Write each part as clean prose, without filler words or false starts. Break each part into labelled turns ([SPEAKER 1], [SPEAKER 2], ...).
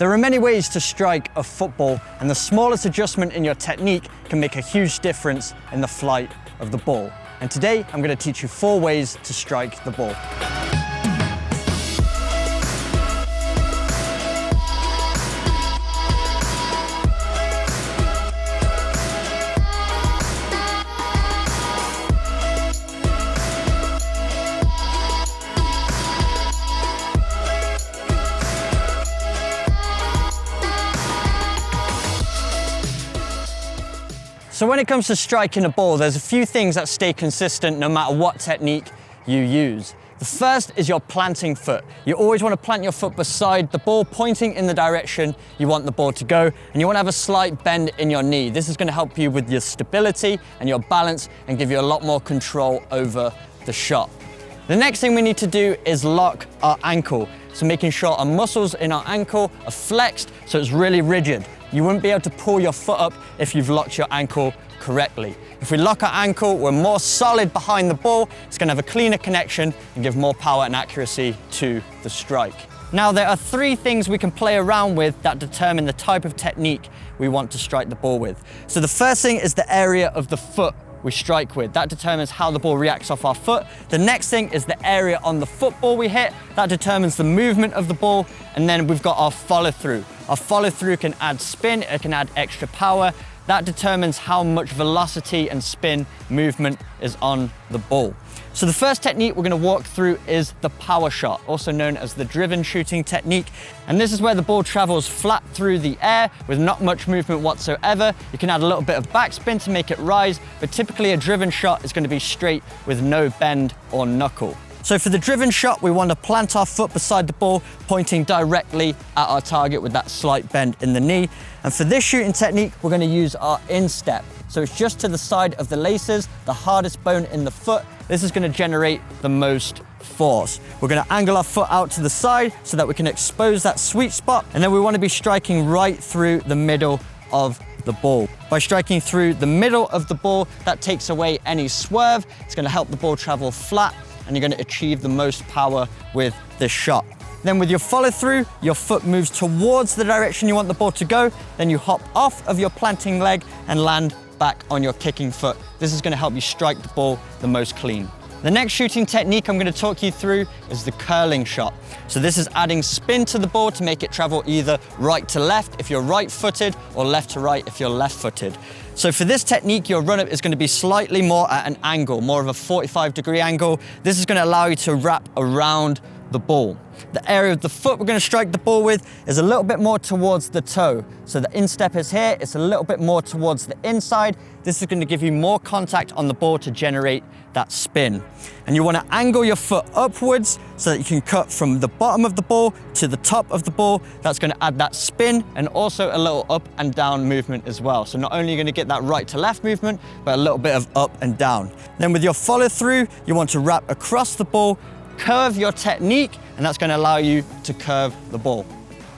[SPEAKER 1] There are many ways to strike a football, and the smallest adjustment in your technique can make a huge difference in the flight of the ball. And today, I'm going to teach you 4 ways to strike the ball. So when it comes to striking a ball, there's a few things that stay consistent no matter what technique you use. The first is your planting foot. You always want to plant your foot beside the ball, pointing in the direction you want the ball to go, and you want to have a slight bend in your knee. This is going to help you with your stability and your balance and give you a lot more control over the shot. The next thing we need to do is lock our ankle. So making sure our muscles in our ankle are flexed so it's really rigid. You wouldn't be able to pull your foot up if you've locked your ankle correctly. If we lock our ankle, we're more solid behind the ball, it's going to have a cleaner connection and give more power and accuracy to the strike. Now, there are 3 things we can play around with that determine the type of technique we want to strike the ball with. So the first thing is the area of the foot we strike with. That determines how the ball reacts off our foot. The next thing is the area on the football we hit. That determines the movement of the ball. And then we've got our follow through. Our follow through can add spin, it can add extra power. That determines how much velocity and spin movement is on the ball. So the first technique we're going to walk through is the power shot, also known as the driven shooting technique. And this is where the ball travels flat through the air with not much movement whatsoever. You can add a little bit of backspin to make it rise, but typically a driven shot is going to be straight with no bend or knuckle. So for the driven shot, we want to plant our foot beside the ball, pointing directly at our target with that slight bend in the knee. And for this shooting technique, we're going to use our instep. So it's just to the side of the laces, the hardest bone in the foot. This is going to generate the most force. We're going to angle our foot out to the side so that we can expose that sweet spot. And then we want to be striking right through the middle of the ball. By striking through the middle of the ball, that takes away any swerve. It's going to help the ball travel flat, and you're going to achieve the most power with this shot. Then with your follow through, your foot moves towards the direction you want the ball to go. Then you hop off of your planting leg and land back on your kicking foot. This is going to help you strike the ball the most clean. The next shooting technique I'm going to talk you through is the curling shot. So this is adding spin to the ball to make it travel either right to left if you're right-footed or left to right if you're left-footed. So for this technique, your run-up is going to be slightly more at an angle, more of a 45-degree angle. This is going to allow you to wrap around the ball. The area of the foot we're going to strike the ball with is a little bit more towards the toe. So the instep is here, it's a little bit more towards the inside. This is going to give you more contact on the ball to generate that spin. And you want to angle your foot upwards so that you can cut from the bottom of the ball to the top of the ball. That's going to add that spin and also a little up and down movement as well. So not only are you going to get that right to left movement, but a little bit of up and down. Then with your follow through, you want to wrap across the ball, curve your technique, and that's going to allow you to curve the ball.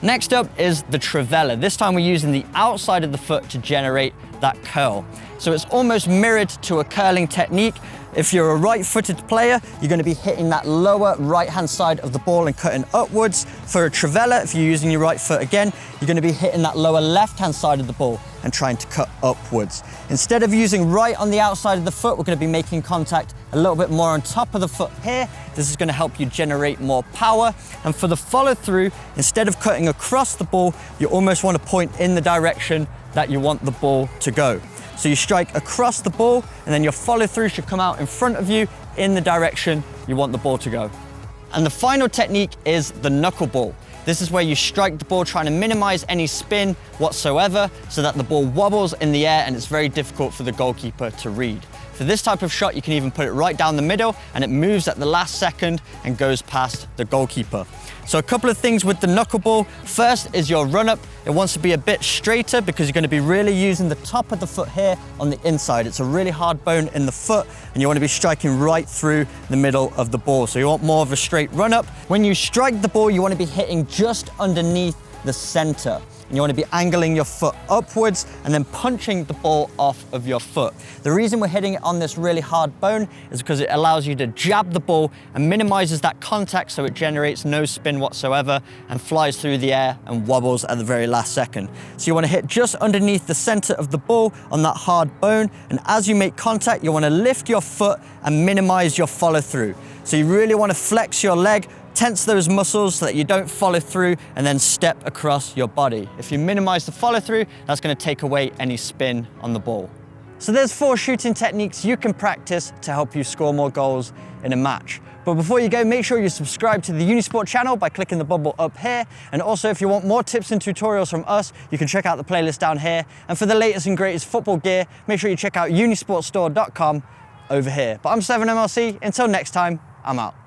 [SPEAKER 1] Next up is the trivela. This time we're using the outside of the foot to generate that curl. So it's almost mirrored to a curling technique. If you're a right-footed player, you're going to be hitting that lower right-hand side of the ball and cutting upwards. For a trivela, if you're using your right foot again, you're going to be hitting that lower left-hand side of the ball and trying to cut upwards. Instead of using right on the outside of the foot, we're going to be making contact a little bit more on top of the foot here. This is going to help you generate more power. And for the follow-through, instead of cutting across the ball, you almost want to point in the direction that you want the ball to go. So you strike across the ball, and then your follow through should come out in front of you in the direction you want the ball to go. And the final technique is the knuckleball. This is where you strike the ball trying to minimize any spin whatsoever so that the ball wobbles in the air and it's very difficult for the goalkeeper to read. For this type of shot, you can even put it right down the middle and it moves at the last second and goes past the goalkeeper. So a couple of things with the knuckleball. First is your run-up. It wants to be a bit straighter because you're going to be really using the top of the foot here on the inside. It's a really hard bone in the foot and you want to be striking right through the middle of the ball. So you want more of a straight run-up. When you strike the ball, you want to be hitting just underneath the center. and you want to be angling your foot upwards and then punching the ball off of your foot. The reason we're hitting it on this really hard bone is because it allows you to jab the ball and minimizes that contact, so it generates no spin whatsoever and flies through the air and wobbles at the very last second. So you want to hit just underneath the center of the ball on that hard bone, and as you make contact, you want to lift your foot and minimize your follow through. So you really want to flex your leg, tense those muscles so that you don't follow through and then step across your body. If you minimize the follow through, that's going to take away any spin on the ball. So there's 4 shooting techniques you can practice to help you score more goals in a match. But before you go, make sure you subscribe to the Unisport channel by clicking the bubble up here. And also, if you want more tips and tutorials from us, you can check out the playlist down here. And for the latest and greatest football gear, make sure you check out unisportstore.com over here. But I'm 7MLC. Until next time, I'm out.